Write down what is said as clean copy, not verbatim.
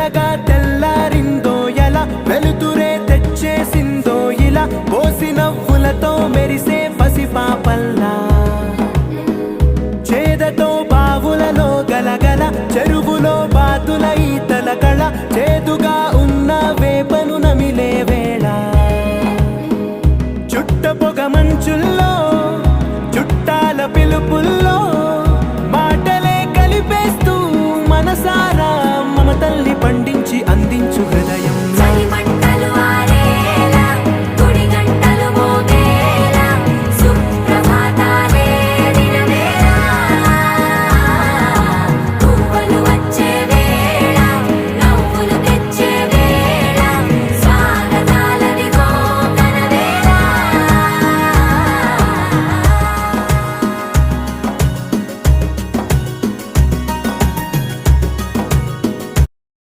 మెల్లగా తెల్లారిందో ఎలా వెలుతురే తెచ్చేసిందో ఇలా పోసి నవ్వులతో మెరిసే పసిపాపల్లా చేదతో బావులలో గలగల చెరువులో బాతుల ఈతల కళ చేదుగా ఉన్న వేపను నమిలే వేళ చుట్ట పొగ మంచుల్లో చుట్టాల పిలుపుల్లో మాటలే కలిపేస్తూ మనసారా మమతల్ని పండించి